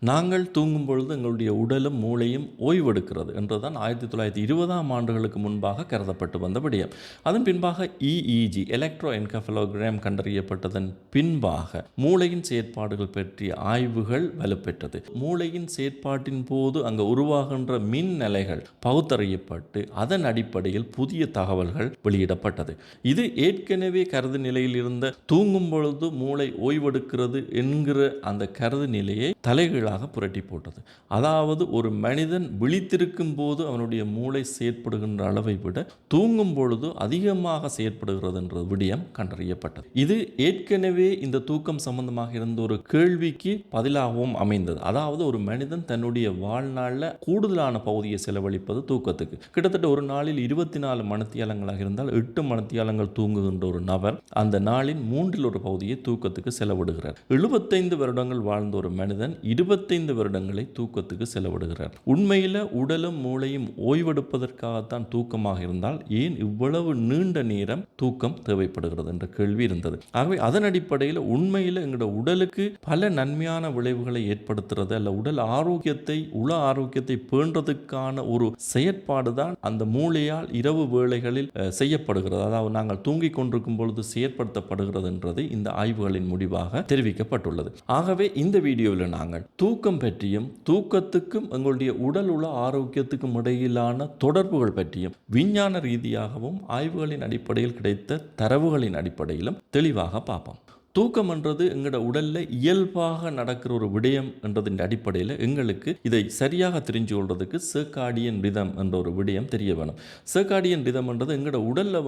நாங்கள் தூங்கும் பொழுது எங்களுடைய உடலும் மூளையும் ஓய்வெடுக்கிறது என்றுதான் 1920ஆம் ஆண்டுகளுக்கு முன்பாக கருதப்பட்டு வந்த விடயம். அதன் பின்பாக EEG எலக்ட்ரோ என்கெஃபலோகிராம் கண்டறியப்பட்டதன் பின்பாக மூளையின் செயற்பாடுகள் பற்றிய ஆய்வுகள் வலுப்பெற்றது. மூளையின் செயற்பாட்டின் போது அங்கு உருவாகின்ற மின் அலைகள் பகுத்தறியப்பட்டு அதன் அடிப்படையில் புதிய தகவல்கள் வெளியிடப்பட்டது. இது ஏற்கனவே கருது நிலையில் இருந்த தூங்கும் பொழுது மூளை ஓய்வெடுக்கிறது என்கிற அந்த கருது நிலையை தலைகீழாக புரட்டி போட்டது. அதாவது ஒரு மனிதன் விழித்திருக்கும் போது அவனுடைய மூளை செயற்படுகின்ற அளவை விட தூங்கும் பொழுது அதிகமாக செயற்படுகிறது என்ற விடயம் கண்டறியப்பட்டது. இது ஏற்கனவே இந்த தூக்கம் சம்பந்தமாக இருந்த ஒரு கேள்விக்கு பதிலாகவும் அமைந்தது. அதாவது ஒரு மனிதன் தன்னுடைய வாழ்நாளில் கூடுதலான பகுதியை செலவழிப்பது தூக்கத்துக்கு. கிட்டத்தட்ட ஒரு நாளில் 24 மணித்தியாலங்களாக இருந்தால் 8 மணித்தியாலங்கள் தூங்குகின்ற ஒரு நபர் அந்த நாளின் 1/3 பகுதியை தூக்கத்துக்கு செலவிடுகிறார். 75 வருடங்கள் வாழ்ந்த ஒரு மனிதன் 25 வருடங்களை தூக்கத்துக்கு செலவிடுகிறார். உண்மையில் உடலும் மூளையும் ஓய்வெடுப்பதற்காகத்தான் தூக்கமாக இருந்தால் ஏன் இவ்வளவு நீண்ட நேரம் தூக்கம் தேவைப்படுகிறது என்ற கேள்வி இருந்தது. ஆகவே அதன் அடிப்படையில் உண்மையில் எங்களோட உடலுக்கு பல நன்மையான விளைவுகளை ஏற்படுத்துறது அல்ல உடல் ஆரோக்கியத்தை உள ஆரோக்கியத்தை பேணுறதுக்கான ஒரு செயற்பாடு தான் அந்த மூளையால் இரவு வேளைகளில் செய்யப்படுகிறது. அதாவது நாங்கள் தூங்கிக் கொண்டிருக்கும் பொழுது செயற்படுத்தப்படுகிறது என்றது இந்த ஆய்வுகளின் முடிவாக தெரிவிக்கப்பட்டுள்ளது. ஆகவே இந்த வீடியோவில் நாங்கள் தூக்கம் பற்றியும் தூக்கத்துக்கும் எங்களுடைய உடல் உள ஆரோக்கியத்துக்கும் இடையிலான தொடர்புகள் பற்றியும் விஞ்ஞான ரீதியாகவும் ஆய்வுகளின் அடிப்படையில் கிடைத்த தரவுகளின் அடிப்படையிலும் தெளிவாக பார்ப்போம். தூக்கம் என்றது எங்களோட உடலில் இயல்பாக நடக்கிற ஒரு விடயம் என்றதின் அடிப்படையில் எங்களுக்கு இதை சரியாக தெரிஞ்சு கொள்வதற்கு சர்காடியன் ரிதம் என்ற ஒரு விடயம் தெரிய வேணும். சர்காடியன் ரிதம் என்றது எங்களோட உடலில்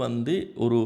ஒரு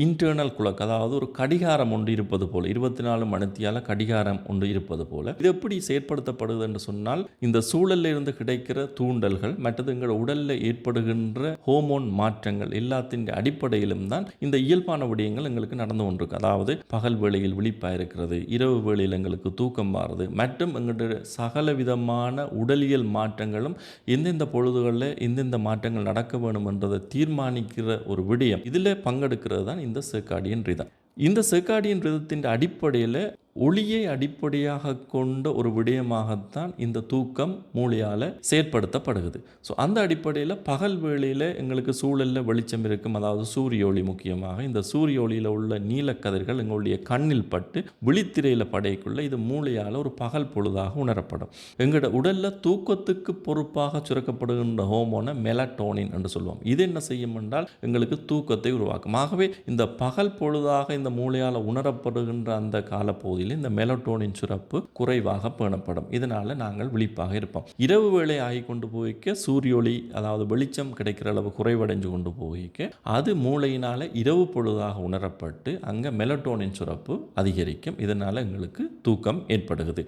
இன்டர்னல் குளக், அதாவது ஒரு கடிகாரம் ஒன்று இருப்பது போல் 24 மணித்தியால கடிகாரம் ஒன்று இருப்பது போல் இது எப்படி செயற்படுத்தப்படுது என்று சொன்னால் இந்த சூழலில் இருந்து கிடைக்கிற தூண்டல்கள் மற்றது எங்களோட உடலில் ஏற்படுகின்ற ஹோமோன் மாற்றங்கள் எல்லாத்தின் அடிப்படையிலும் தான் இந்த இயல்பான விடயங்கள் எங்களுக்கு நடந்து கொண்டிருக்கு. அதாவது பகல் வேளை விழிப்பாக இருக்கிறது, இரவு வேளையில் எங்களுக்கு தூக்கம் மாறுது மற்றும் எங்களுடைய சகல விதமான உடலியல் மாற்றங்களும் எந்தெந்த பொழுதுகளில் எந்தெந்த மாற்றங்கள் நடக்க வேணும் என்றதை தீர்மானிக்கிற ஒரு விடயம் இதில் பங்கெடுக்கிறது தான் இந்த சர்காடியன் ரிதம். இந்த சர்காடியன் ரிதத்தின் அடிப்படையில் ஒளியை அடிப்படையாக கொண்ட ஒரு விடயமாகத்தான் இந்த தூக்கம் மூளையால் செயற்படுத்தப்படுகிறது. ஸோ அந்த அடிப்படையில் பகல் வேளையில் எங்களுக்கு சூழலில் வெளிச்சம் இருக்கும், அதாவது சூரிய ஒளி முக்கியமாக இந்த சூரிய ஒளியில் உள்ள நீலக்கதிர்கள் எங்களுடைய கண்ணில் பட்டு விழித்திரையில் படைக்குள்ள இது மூளையால் ஒரு பகல் பொழுதாக உணரப்படும். எங்களோட உடலில் தூக்கத்துக்கு பொறுப்பாக சுரக்கப்படுகின்ற ஹோமோனை மெலட்டோனின் என்று சொல்லுவோம். இது என்ன செய்யும் என்றால் எங்களுக்கு தூக்கத்தை உருவாக்கும். ஆகவே இந்த பகல் பொழுதாக இந்த மூளையால் உணரப்படுகின்ற அந்த காலப்பகுதி இந்த மெலட்டோனின் சுரப்பு குறைவாக பேணப்படும். இதனால நாங்கள் விழிப்பாக இருப்போம். இரவு வேளை ஆகி கொண்டு போய்க்க சூரிய ஒளி அதாவது வெளிச்சம் கிடைக்கிற அளவு குறைவடைஞ்சு கொண்டு போய்க்க அது மூளையினால இரவு பொழுதாக உணரப்பட்டு அங்கே மெலட்டோனின் சுரப்பு அதிகரிக்கும். இதனால எங்களுக்கு தூக்கம் ஏற்படுகிறது.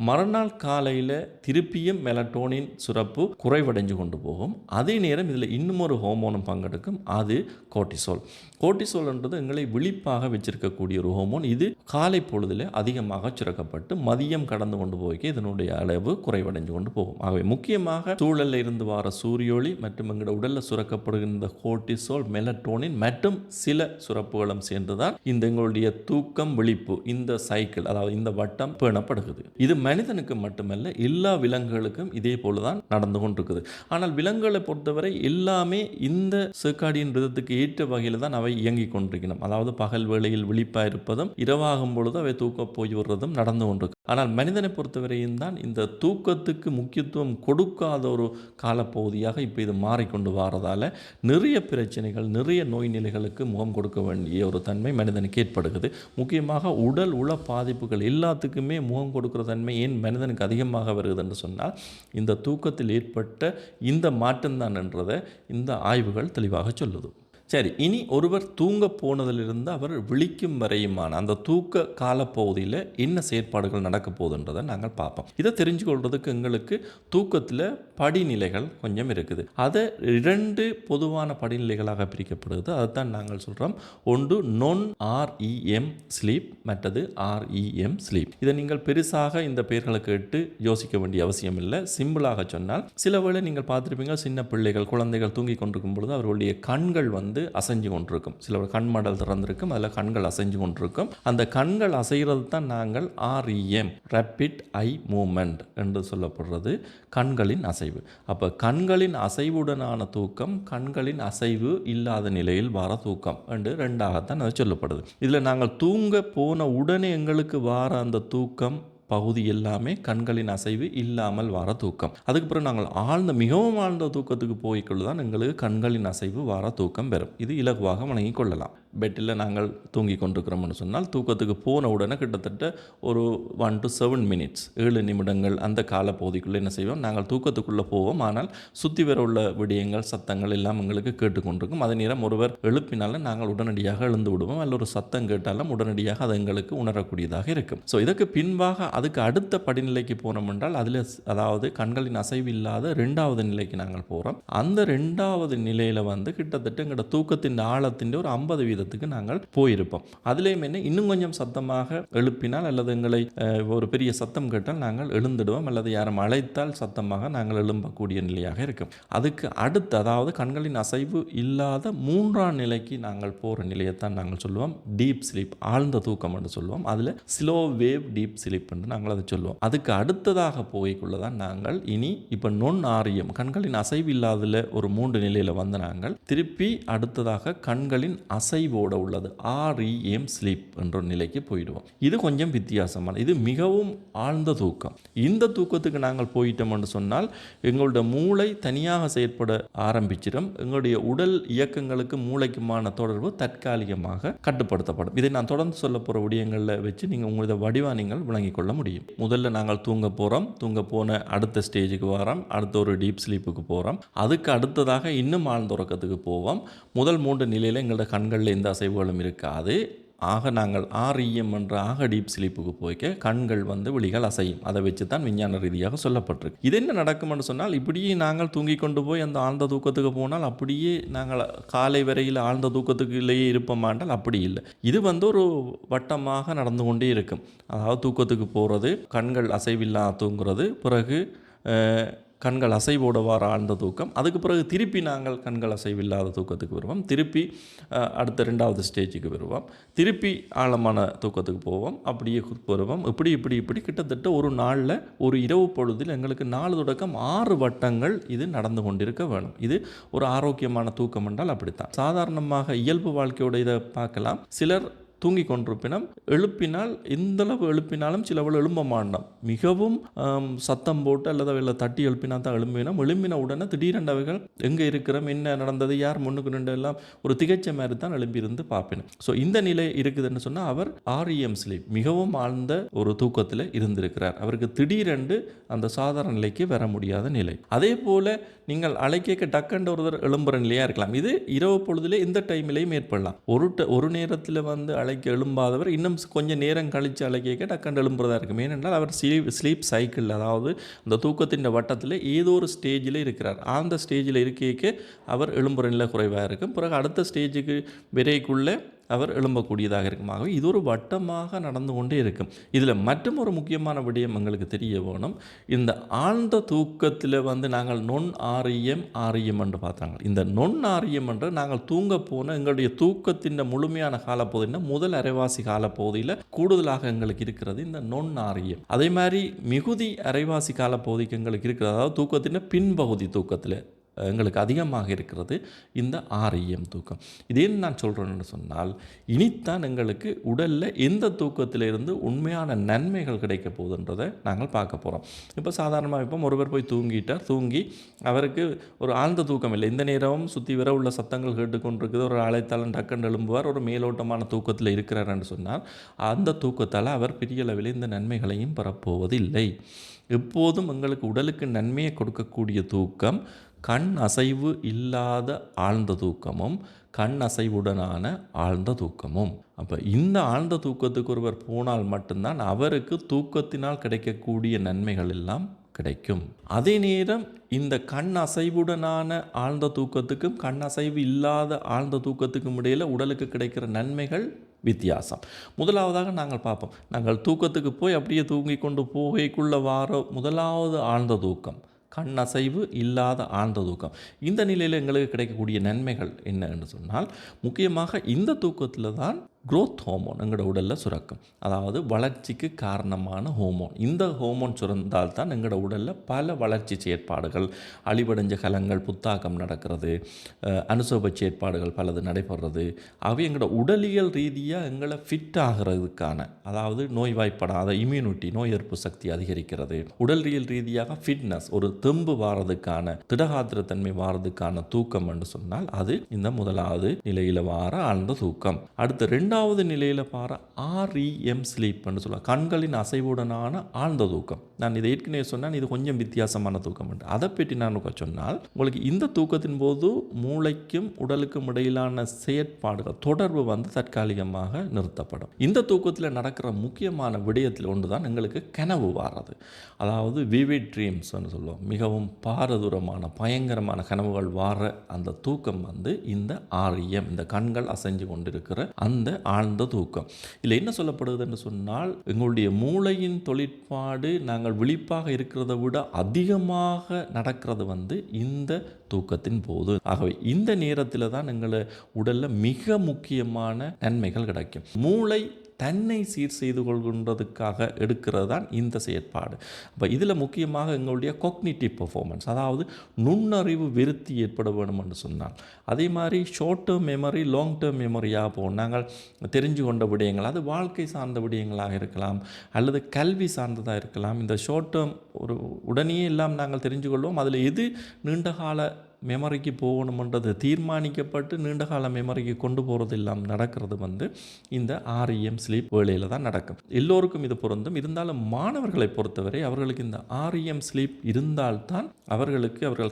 மறுநாள் காலையில் திருப்பியும் மெலட்டோனின் சுரப்பு குறைவடைஞ்சு கொண்டு போகும். அதே நேரம் இதில் இன்னும் ஒரு ஹோமோனும் பங்கெடுக்கும், அது கோர்ட்டிசோல். கோர்ட்டிசோல் என்றது எங்களை விழிப்பாக வச்சிருக்கக்கூடிய ஒரு ஹோமோன். இது காலை பொழுதில் அதிகமாக சுரக்கப்பட்டு மதியம் கடந்து கொண்டு போய் இதனுடைய அளவு குறைவடைந்து கொண்டு போகும். ஆகவே முக்கியமாக சூழலில் இருந்து வர சூரிய ஒளி மற்றும் எங்களோட உடலில் சுரக்கப்படுகின்ற கோர்ட்டிசோல், மெலட்டோனின் மற்றும் சில சுரப்புகளும் சேர்ந்துதான் இந்த எங்களுடைய தூக்கம் விழிப்பு இந்த சைக்கிள், அதாவது இந்த வட்டம் பேணப்படுகிறது. இது மனிதனுக்கு மட்டுமல்ல எல்லா விலங்குகளுக்கும் இதே போலதான் நடந்து கொண்டிருக்குது. ஆனால் விலங்குகளை பொறுத்தவரை எல்லாமே இந்த சர்காடியன் ரிதத்துக்கு ஏற்ற வகையில் தான் அவை இயங்கிக் கொண்டிருக்கணும். அதாவது பகல் வேளையில் விழிப்பாக இருப்பதும் இரவாகும் பொழுது அவை தூக்க போய் வர்றதும் நடந்து கொண்டிருக்கு. ஆனால் மனிதனை பொறுத்தவரையும் தான் இந்த தூக்கத்துக்கு முக்கியத்துவம் கொடுக்காத ஒரு காலப்பகுதியாக இப்போ இது மாறிக்கொண்டு வரதால நிறைய பிரச்சனைகள் நிறைய நோய் நிலைகளுக்கு முகம் கொடுக்க வேண்டிய ஒரு தன்மை மனிதனுக்கு ஏற்படுகிறது. முக்கியமாக உடல் உள பாதிப்புகள் எல்லாத்துக்குமே முகம் கொடுக்கிற தன்மை ஏன் மனிதனுக்கு அதிகமாக வருகிறது என்று சொன்னால் இந்த தூக்கத்தில் ஏற்பட்ட இந்த மாற்றம்தான் என்றதை இந்த ஆய்வுகள் தெளிவாக சொல்லுது. சரி, இனி ஒருவர் தூங்க போனதிலிருந்து அவர் விழிக்கும் வரையுமான அந்த தூக்க காலப்பகுதியில் என்ன செயற்பாடுகள் நடக்க போகுதுன்றதை நாங்கள் பார்ப்போம். இதை தெரிஞ்சு கொள்வதற்கு எங்களுக்கு தூக்கத்தில் படிநிலைகள் கொஞ்சம் இருக்குது. அதை 2 பொதுவான படிநிலைகளாக பிரிக்கப்படுகிறது. அதுதான் நாங்கள் சொல்கிறோம். ஒன்று non REM ஸ்லீப், மற்றது REM ஸ்லீப். இதை நீங்கள் பெருசாக இந்த பெயர்களை கேட்டு யோசிக்க வேண்டிய அவசியம் இல்லை. சிம்பிளாக சொன்னால் சில வேளை நீங்கள் பார்த்துருப்பீங்க, சின்ன பிள்ளைகள் குழந்தைகள் தூங்கி கொண்டிருக்கும் பொழுது அவர்களுடைய கண்கள் வந்து அசைஞ்சு கொண்டிருக்கும். சில கண்மடல் திறந்திருக்கும், அதில் கண்கள் அசைஞ்சு கொண்டிருக்கும். அந்த கண்கள் அசைகிறது தான் நாங்கள் REM ரேப்பிட் ஐ மூமெண்ட் என்று சொல்லப்படுறது கண்களின் அசைவு. அப்போ கண்களின் அசைவுடனான தூக்கம் கண்களின் அசைவு இல்லாத நிலையில் வார தூக்கம் என்று ரெண்டாகத்தான் அது சொல்லப்படுது. இதில் நாங்கள் தூங்க போன உடனே எங்களுக்கு வார அந்த தூக்கம் பகுதி எல்லாமே கண்களின் அசைவு இல்லாமல் வர தூக்கம். அதுக்கப்புறம் நாங்கள் மிகவும் ஆழ்ந்த தூக்கத்துக்கு போய்க்கொள்ள தான் எங்களுக்கு கண்களின் அசைவு வர தூக்கம் பெறும். இது இலகுவாக வழங்கி கொள்ளலாம். பெட்டில் நாங்கள் தூங்கி கொண்டிருக்கிறோம்னு சொன்னால் தூக்கத்துக்கு போன உடனே கிட்டத்தட்ட ஒரு 1 to 7 minutes 7 நிமிடங்கள் அந்த காலப்பகுதிக்குள்ளே என்ன செய்வோம், நாங்கள் தூக்கத்துக்குள்ளே போவோம். ஆனால் சுற்றி வர உள்ள விடயங்கள் சத்தங்கள் எல்லாம் எங்களுக்கு கேட்டுக்கொண்டிருக்கும். அதே நேரம் ஒருவர் எழுப்பினாலும் நாங்கள் உடனடியாக எழுந்து விடுவோம். அல்ல ஒரு சத்தம் கேட்டாலும் உடனடியாக அது எங்களுக்கு உணரக்கூடியதாக இருக்கும். ஸோ இதுக்கு பின்பாக அதுக்கு அடுத்த படிநிலைக்கு போனோம் என்றால் அதில் அதாவது கண்களின் அசைவு இல்லாத 2வது நிலைக்கு நாங்கள் போகிறோம். அந்த 2வது நிலையில் வந்து கிட்டத்தட்ட எங்களோட தூக்கத்தின் ஆழத்தின் ஒரு 50% நாங்கள் போயிருப்போம். அதுலேயும் என்ன இன்னும் கொஞ்சம் சத்தமாக எழுப்பினால் அல்லது எங்களை ஒரு பெரிய சத்தம் கேட்டால் நாங்கள் எழுந்துடுவோம். அல்லது யாரும் அழைத்தால் சத்தமாக நாங்கள் எழும்பக்கூடிய நிலையாக இருக்கும். அதுக்கு அடுத்து அதாவது கண்களின் அசைவு இல்லாத 3ஆம் நிலைக்கு நாங்கள் போகிற நிலையத்தான் நாங்கள் சொல்லுவோம் டீப் ஸ்லீப், ஆழ்ந்த தூக்கம் என்று சொல்லுவோம். அதில் ஸ்லோ வேவ் டீப் ஸ்லீப் என்று நாங்கள் அதை சொல்லுவோம். அதுக்கு அடுத்ததாக போய்க்குள்ளதான் நாங்கள் இனி இப்போ REM கண்களின் அசைவு இல்லாததில் ஒரு 3 நிலையில் வந்து நாங்கள் திருப்பி அடுத்ததாக கண்களின் அசைவோட உள்ளது REM ஸ்லீப் என்ற நிலைக்கு போயிடுவோம். இது கொஞ்சம் வித்தியாசமான, இது மிகவும் ஆழ்ந்த தூக்கம். இந்த தூக்கத்துக்கு நாங்கள் போயிட்டோம் என்று சொன்னால் எங்களுடைய மூளை தனியாக செயற்பட ஆரம்பிச்சிடும். எங்களுடைய உடல் இயக்கங்களுக்கு மூளைக்குமான தொடர்பு தற்காலிகமாக கட்டுப்படுத்தப்படும். இதை நான் தொடர்ந்து சொல்ல போகிற விடயங்களில் வச்சு நீங்கள் உங்களோட வடிவா நீங்கள் விளங்கிக் கொள்ள முடியும். முதல்ல நாங்கள் தூங்க போகிறோம். தூங்க போன அடுத்த ஸ்டேஜுக்கு வரோம். அடுத்த ஒரு டீப் ஸ்லீப்புக்கு போகிறோம். அதுக்கு அடுத்ததாக இன்னும் ஆழ்ந்த உறக்கத்துக்கு போவோம். முதல் 3 நிலையில் எங்களோட கண்களில் எந்த அசைவுகளும் இருக்காது. ஆக நாங்கள் REM என்ற டீப் ஸ்லீப்புக்கு போய்க்க கண்கள் வந்து விழிகள் அசையும். அதை வச்சு தான் விஞ்ஞான ரீதியாக சொல்லப்பட்டிருக்கு. இது என்ன நடக்கும்னு சொன்னால் இப்படியே நாங்கள் தூங்கி கொண்டு போய் அந்த ஆழ்ந்த தூக்கத்துக்கு போனால் அப்படியே நாங்கள் காலை வரையில் ஆழ்ந்த தூக்கத்துக்குள்ளேயே இருப்போமாண்டால் அப்படி இல்லை. இது வந்து ஒரு வட்டமாக நடந்து கொண்டே இருக்கும். அதாவது தூக்கத்துக்கு போகிறது, கண்கள் அசைவில்லாத தூங்குறது, பிறகு கண்கள் அசைவோட வார ஆழ்ந்த தூக்கம், அதுக்கு பிறகு திருப்பி நாங்கள் கண்கள் அசைவில்லாத தூக்கத்துக்கு வருவோம். திருப்பி அடுத்த 2வது ஸ்டேஜுக்கு வருவோம். திருப்பி ஆழமான தூக்கத்துக்கு போவோம். அப்படியே வருவோம். இப்படி கிட்டத்தட்ட ஒரு நாளில் ஒரு இரவு பொழுதில் எங்களுக்கு 4 தொடக்கம் 6 வட்டங்கள் இது நடந்து கொண்டிருக்க வேணும். இது ஒரு ஆரோக்கியமான தூக்கம் என்றால் அப்படித்தான். சாதாரணமாக இயல்பு வாழ்க்கையோட இதை பார்க்கலாம். சிலர் தூங்கி கொண்டிருப்பினும் எழுப்பினால் எந்தளவு எழுப்பினாலும் சிலவள் எழும்ப மாட்டோம். மிகவும் சத்தம் போட்டு அல்லது அவையில் தட்டி எழுப்பினா தான் எழும்பின உடனே திடீரென்று அவைகள் எங்கே இருக்கிறோம், என்ன நடந்தது, யார் முன்னுக்கு நின்று எல்லாம் ஒரு திகைச்ச மாதிரி தான் எழும்பியிருந்து பார்ப்பினும். ஸோ இந்த நிலை இருக்குதுன்னு சொன்னால் அவர் REM ஸ்லீப் மிகவும் ஆழ்ந்த ஒரு தூக்கத்தில் இருந்திருக்கிறார். அவருக்கு திடீரென்று அந்த சாதாரண நிலைக்கு வர முடியாத நிலை. அதே போல் நீங்கள் அழைக்க டக்குன்ற ஒருத்தர் எழும்புற நிலையாக இருக்கலாம். இது இரவு பொழுதிலே இந்த டைமிலையும் ஏற்படலாம். ஒரு நேரத்தில் வந்து அழைக்க எழும்பாதவர் இன்னும் கொஞ்சம் நேரம் கழித்து அழைக்க டக்குன்னு எழும்புறதா இருக்கும். ஏனென்றால் அவர் ஸ்லீப் சைக்கிள், அதாவது அந்த தூக்கத்தின் வட்டத்தில் ஏதோ ஒரு ஸ்டேஜில் இருக்கிறார். அந்த ஸ்டேஜில் இருக்க அவர் எழும்புற நிலை குறைவாக இருக்கும். பிறகு அடுத்த ஸ்டேஜுக்கு விரைக்குள்ளே அவர் எழும்பக்கூடியதாக இருக்குமாகவே இது ஒரு வட்டமாக நடந்து கொண்டே இருக்கும். இதில் மற்றும் ஒரு முக்கியமான விடயம் எங்களுக்கு தெரிய வேணும். இந்த ஆழ்ந்த தூக்கத்தில் வந்து நாங்கள் REM என்று பார்த்தாங்க. இந்த REM என்று நாங்கள் தூங்க போன எங்களுடைய தூக்கத்தின் முழுமையான காலப்பகுதியில் முதல் அரைவாசி காலப்பகுதியில் கூடுதலாக எங்களுக்கு இருக்கிறது இந்த REM. அதே மாதிரி மிகுதி அரைவாசி காலப்பகுதிக்கு எங்களுக்கு இருக்கிறது, அதாவது தூக்கத்தின் பின்பகுதி தூக்கத்தில் எங்களுக்கு அதிகமாக இருக்கிறது இந்த REM தூக்கம். இதேன்னு நான் சொல்கிறேன்னு சொன்னால் இனித்தான் எங்களுக்கு உடலில் எந்த தூக்கத்திலிருந்து உண்மையான நன்மைகள் கிடைக்க போகுதுன்றதை நாங்கள் பார்க்க போகிறோம். இப்போ சாதாரணமாக இப்போ ஒருவர் போய் தூங்கி அவருக்கு ஒரு ஆழ்ந்த தூக்கம் இல்லை, இந்த நேரமும் சுற்றி வர உள்ள சத்தங்கள் கேட்டுக்கொண்டிருக்குது, ஒரு அழைத்தாலும் டக்குன்னு எழும்புவார், ஒரு மேலோட்டமான தூக்கத்தில் இருக்கிறார்ன்னு சொன்னால் அந்த தூக்கத்தால் அவர் பெரிய அளவில் இந்த நன்மைகளையும் பெறப்போவதில்லை. எப்போதும் எங்களுக்கு உடலுக்கு நன்மையை கொடுக்கக்கூடிய தூக்கம் கண் அசைவு இல்லாத ஆழ்ந்த தூக்கமும் கண் அசைவுடனான ஆழ்ந்த தூக்கமும். அப்போ இந்த ஆழ்ந்த தூக்கத்துக்கு ஒருவர் போனால் மட்டும்தான் அவருக்கு தூக்கத்தினால் கிடைக்கக்கூடிய நன்மைகள் எல்லாம் கிடைக்கும். அதே நேரம் இந்த கண் அசைவுடனான ஆழ்ந்த தூக்கத்துக்கும் கண் அசைவு இல்லாத ஆழ்ந்த தூக்கத்துக்கும் இடையில் உடலுக்கு கிடைக்கிற நன்மைகள் வித்தியாசம். முதலாவதாக நாங்கள் பார்ப்போம். நாங்கள் தூக்கத்துக்கு போய் அப்படியே தூங்கி கொண்டு போகைக்குள்ள வார முதலாவது ஆழ்ந்த தூக்கம் கண் அசைவு இல்லாத ஆழ்ந்த தூக்கம். இந்த நிலையில் எங்களுக்கு கிடைக்கக்கூடிய நன்மைகள் என்ன என்று சொன்னால், முக்கியமாக இந்த தூக்கத்தில் தான் growth ஹோமோன் எங்களோட உடலில் சுரக்கும். அதாவது வளர்ச்சிக்கு காரணமான ஹோமோன். இந்த ஹோமோன் சுரந்தால் தான் எங்களோட உடலில் பல வளர்ச்சி செயற்பாடுகள், அழிவடைஞ்ச கலங்கள் புத்தாக்கம் நடக்கிறது, அனுசோப செயற்பாடுகள் பலது நடைபெறுறது. அவை எங்களோட உடலியல் ரீதியாக எங்களை ஃபிட் ஆகிறதுக்கான, அதாவது நோய்வாய்ப்படாத இம்யூனிட்டி, நோய் எதிர்ப்பு சக்தி அதிகரிக்கிறது. உடலியல் ரீதியாக ஃபிட்னஸ், ஒரு தெம்பு வாரதுக்கான, திடகாத்திரத்தன்மை வாரதுக்கான தூக்கம் என்று சொன்னால் அது இந்த முதலாவது நிலையில் வார ஆழ்ந்த தூக்கம். அடுத்து ரெண்டாவது நிலையில் பாரு REM ஸ்லீப் என்று சொல்லுவாங்க, கண்களின் அசைவுடனான ஆழ்ந்த தூக்கம். நான் இதை ஏற்கனவே சொன்னால் இது கொஞ்சம் வித்தியாசமான தூக்கம் என்று. அதை பற்றி நான் சொன்னால், உங்களுக்கு இந்த தூக்கத்தின் போது மூளைக்கும் உடலுக்கும் இடையிலான செயற்பாடுகள், தொடர்பு தற்காலிகமாக நிறுத்தப்படும். இந்த தூக்கத்தில் நடக்கிற முக்கியமான விடயத்தில் ஒன்று தான் எங்களுக்கு கனவு வாரது. அதாவது விவிட் ட்ரீம்ஸ் சொல்லுவோம். மிகவும் பாரதூரமான பயங்கரமான கனவுகள் வார அந்த தூக்கம் இந்த REM, இந்த கண்கள் அசைஞ்சு கொண்டிருக்கிற அந்த ஆழ்ந்த தூக்கம். இல்லை என்ன சொல்லப்படுது என்று சொன்னால், எங்களுடைய மூளையின் தொழிற்பாடு நாங்கள் விழிப்பாக இருக்கிறத விட அதிகமாக நடக்கிறது இந்த தூக்கத்தின் போது. ஆகவே இந்த நேரத்தில் தான் எங்களை உடலில் மிக முக்கியமான நன்மைகள் கிடைக்கும். மூளை தன்னை சீர் செய்து கொள்கின்றதுக்காக எடுக்கிறது தான் இந்த செயற்பாடு. அப்போ இதில் முக்கியமாக எங்களுடைய காக்னிட்டிவ் பெர்ஃபார்மன்ஸ், அதாவது நுண்ணறிவு விருத்தி ஏற்பட வேணும் என்று சொன்னால், அதே மாதிரி short term memory, long term மெமரியாக போகும். நாங்கள் தெரிஞ்சு கொண்ட விடயங்கள், அது வாழ்க்கை சார்ந்த விடயங்களாக இருக்கலாம் அல்லது கல்வி சார்ந்ததாக இருக்கலாம். இந்த ஷார்ட் டேர்ம் ஒரு உடனே எல்லாம் நாங்கள் தெரிஞ்சு கொள்வோம். அதில் எது நீண்டகால மெமரிக்கு போகணுமன்றது தீர்மானிக்கப்பட்டு நீண்டகால மெமரிக்கு கொண்டு போகிறது எல்லாம் நடக்கிறது இந்த REM ஸ்லீப் வேளையில் தான் நடக்கும். எல்லோருக்கும் இது பொருந்தும். இருந்தாலும் மாணவர்களை பொறுத்தவரை அவர்களுக்கு இந்த REM ஸ்லீப் இருந்தால்தான் அவர்கள்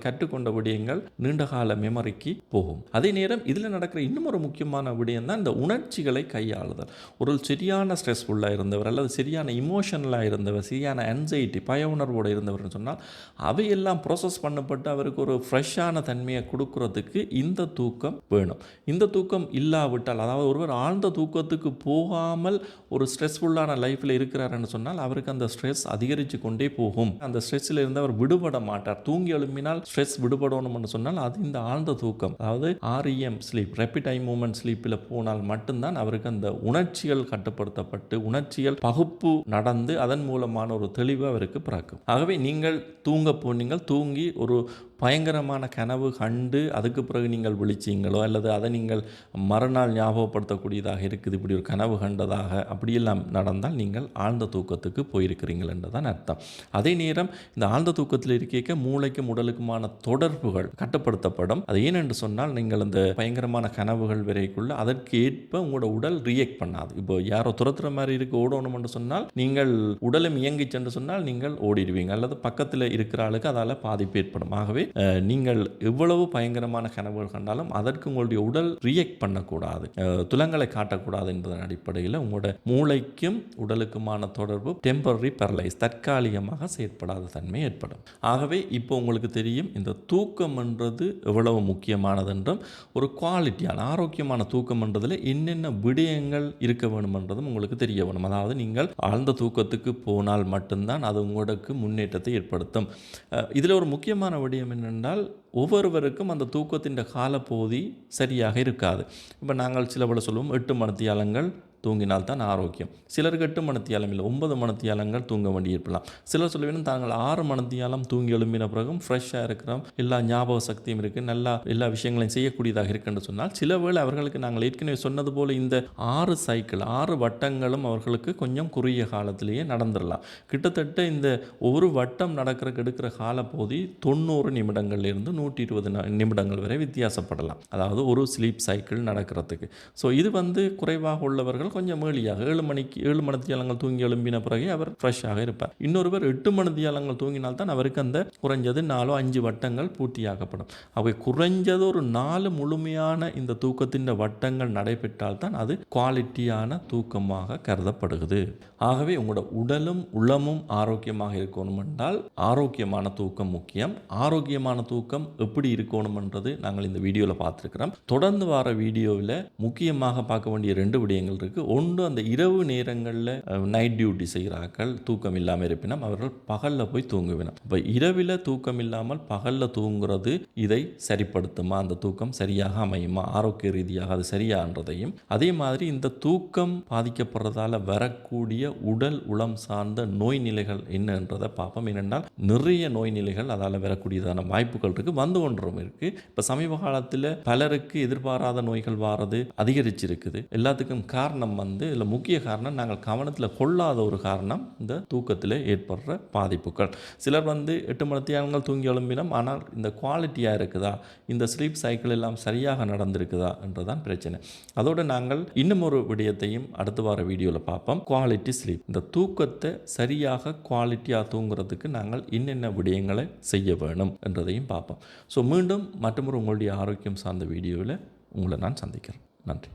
கற்றுக்கொண்ட விடயங்கள் நீண்டகால மெமரிக்கு போகும். அதே நேரம் இதில் நடக்கிற இன்னும் ஒரு முக்கியமான விடயம் தான் இந்த உணர்ச்சிகளை கையாளுதல். ஒரு சரியான ஸ்ட்ரெஸ்ஃபுல்லாக இருந்தவர் அல்லது சரியான இமோஷனலாக இருந்தவர், சரியான ஆன்சைட்டி, பய உணர்வோடு இருந்தவர்னு சொன்னால் அவையெல்லாம் ப்ராசஸ் பண்ணப்பட்டு அவருக்கு ஒரு ஃப்ரெஷ்ஷான தன்மையை கொடுக்கறதுக்கு இந்த தூக்கம் வேணும். இந்த தூக்கம் இல்லாவிட்டால், அதாவது ஒருவர் ஆழ்ந்த தூக்கத்துக்கு போகாமல் ஒரு ஸ்ட்ரெஸ்ஃபுல்லான லைஃப்பில் இருக்கிறாருன்னு சொன்னால் அவருக்கு அந்த ஸ்ட்ரெஸ் அதிகரித்து கொண்டே போகும். அந்த ஸ்ட்ரெஸ்ஸில் இருந்து அவர் விடுபட மாட்டார். தூங்கி எழுப்பினால் ஸ்ட்ரெஸ் விடுபடணும்னு சொன்னால் அது இந்த ஆழ்ந்த தூக்கம், அதாவது REM sleep, rapid eye movement ஸ்லீப்பில் போனால் மட்டும்தான் அவருக்கு அந்த உணர்ச்சிகள் கட்டுப்படுத்தப்பட்டு உணர்ச்சிகள் பகுப்பு நடந்து அதன் மூலமான ஒரு தெளிவு அவருக்கு பிறக்கும். ஆகவே நீங்கள் தூங்கி ஒரு பயங்கரமான கனவு கண்டு அதுக்கு பிறகு நீங்கள் விழிச்சிங்களோ அல்லது அதை நீங்கள் மறுநாள் ஞாபகப்படுத்தக்கூடியதாக இருக்குது, இப்படி ஒரு கனவு கண்டதாக அப்படியெல்லாம் நடந்தால் நீங்கள் ஆழ்ந்த தூக்கத்துக்கு போயிருக்கிறீங்கள் என்றுதான் அர்த்தம். அதே நேரம் இந்த ஆழ்ந்த தூக்கத்தில் இருக்க மூளைக்கும் உடலுக்குமான தொடர்புகள் கட்டுப்படுத்தப்படும். அது ஏனென்று சொன்னால், நீங்கள் இந்த பயங்கரமான கனவுகள் வரைக்குள்ள அதற்கு ஏற்ப உங்களோட உடல் ரியாக்ட் பண்ணாது. இப்போ யாரோ துரத்துற மாதிரி இருக்கு ஓடணும் என்று சொன்னால் நீங்கள் உடலும் இயங்கிச்சு என்று சொன்னால் நீங்கள் ஓடிடுவீங்க அல்லது பக்கத்தில் இருக்கிற ஆளுக்கு அதால் பாதிப்பு ஏற்படும். ஆகவே நீங்கள் எவ்வளவு பயங்கரமான கனவுகள் கண்டாலும் அதற்கு உங்களுடைய உடல் ரியாக்ட் பண்ணக்கூடாது, துலங்களை காட்டக்கூடாது என்பதன் அடிப்படையில் உங்களோட மூளைக்கும் உடலுக்குமான தொடர்பு டெம்பரரி பேரலைஸ், தற்காலிகமாக செயற்படாத தன்மை ஏற்படும். ஆகவே இப்போ உங்களுக்கு தெரியும் இந்த தூக்கம் என்றது எவ்வளவு முக்கியமானது என்றும், ஒரு குவாலிட்டியான ஆரோக்கியமான தூக்கம் என்றதில் என்னென்ன விடயங்கள் இருக்க வேண்டும் என்றதும் உங்களுக்கு தெரிய வேணும். அதாவது நீங்கள் ஆழ்ந்த தூக்கத்துக்கு போனால் மட்டும்தான் அது உங்களுக்கு முன்னேற்றத்தை ஏற்படுத்தும். இதில் ஒரு முக்கியமான விடயம் என்னென்றால், ஒவ்வொருவருக்கும் அந்த தூக்கத்தின் காலப்பகுதி சரியாக இருக்காது. இப்போ நாங்கள் சில விட சொல்லுவோம் 8 மணித்தியாலங்கள் தூங்கினால்தான் ஆரோக்கியம். சிலருக்கு 8 மணித்தியாலம் இல்லை 9 மணித்தியாலங்கள் தூங்க வேண்டியிருக்கலாம். சிலர் சொல்லுவேன் தாங்கள் 6 மணித்தியாலம் தூங்கி எழும்பின பிறகும் ஃப்ரெஷ்ஷாக இருக்கிறோம், எல்லா ஞாபக சக்தியும் இருக்குது, நல்லா எல்லா விஷயங்களையும் செய்யக்கூடியதாக இருக்குன்னு சொன்னால், சில வேளை அவர்களுக்கு நாங்கள் ஏற்கனவே சொன்னது போல் இந்த 6 சைக்கிள் 6 வட்டங்களும் அவர்களுக்கு கொஞ்சம் குறுகிய காலத்திலேயே நடந்துடலாம். கிட்டத்தட்ட இந்த ஒரு வட்டம் நடக்கிறதுக்கு எடுக்கிற காலப்பகுதி 90 நிமிடங்கள்லேருந்து 120 நிமிடங்கள் வரை வித்தியாசப்படலாம். அதாவது ஒரு ஸ்லீப் சைக்கிள் நடக்கிறதுக்கு. ஸோ இது குறைவாக உள்ளவர்கள் கொஞ்சம் ஏழியாக 7 மணித்தியாலங்கள் தூங்கி எழும்பின பிறகு அவர் ஃப்ரெஷ்ஷாக இருப்பார். இன்னொருவர் 8 மணித்தியாலங்கள் தூங்கினால்தான் அவருக்கு அந்த குறைஞ்சது 4-5 வட்டங்கள் பூர்த்தியாக்கப்படும். அவை குறைஞ்சது ஒரு 4 முழுமையான இந்த தூக்கத்தின் வட்டங்கள் நடைபெற்றால் தான் அது குவாலிட்டியான தூக்கமாக கருதப்படுகிறது. ஆகவே உங்களோட உடலும் உள்ளமும் ஆரோக்கியமாக இருக்கணும் என்றால் ஆரோக்கியமான தூக்கம் முக்கியம். ஆரோக்கியமான தூக்கம் எப்படி இருக்கணும்ன்றது நாங்கள் இந்த வீடியோவில் பார்த்துருக்கிறோம். தொடர்ந்து வர வீடியோவில் முக்கியமாக பார்க்க வேண்டிய 2 விடயங்கள் இருக்கு. அவர்களுக்கு ஒன்று அந்த இரவு நேரங்களில் நைட் டியூட்டி செய்கிறார்கள், தூக்கம் இல்லாமல் இருப்பினும் அவர்கள் பகலில் போய் தூங்குவினோம். இப்போ இரவில் தூக்கம் இல்லாமல் பகலில் தூங்குறது இதை சரிப்படுத்துமா, அந்த தூக்கம் சரியாக அமையுமா, ஆரோக்கிய ரீதியாக அது சரியான்றதையும், அதே மாதிரி இந்த தூக்கம் பாதிக்கப்படுறதால வரக்கூடிய உடல் உளம் சார்ந்த நோய் நிலைகள் என்னன்றதை பார்ப்போம். ஏனென்றால் நிறைய நோய் நிலைகள் அதால் வரக்கூடியதான வாய்ப்புகள் இருக்குது, வந்து ஒன்றும் இருக்குது. இப்போ சமீப காலத்தில் பலருக்கு எதிர்பாராத நோய்கள் வாரது அதிகரிச்சிருக்குது. எல்லாத்துக்கும் காரணம் இதில் முக்கிய காரணம் நாங்கள் கவனத்தில் கொள்ளாத ஒரு காரணம் இந்த தூக்கத்தில் ஏற்படுற பாதிப்புகள். சிலர் 8 மணி நேரங்கள் தூங்கி எழும்பினோம், ஆனால் இந்த குவாலிட்டியாக இருக்குதா, இந்த ஸ்லீப் சைக்கிள் எல்லாம் சரியாக நடந்திருக்குதா என்றதான் பிரச்சனை. அதோடு நாங்கள் இன்னும் ஒரு விடயத்தையும் அடுத்த வார வீடியோவில் பார்ப்போம். குவாலிட்டி ஸ்லீப், இந்த தூக்கத்தை சரியாக குவாலிட்டியாக தூங்குறதுக்கு நாங்கள் என்னென்ன விடயங்களை செய்ய வேணும் என்றதையும் பார்ப்போம். ஸோ மீண்டும் மற்றொரு உங்களுடைய ஆரோக்கியம் சார்ந்த வீடியோவில் உங்களை நான் சந்திக்கிறேன். நன்றி.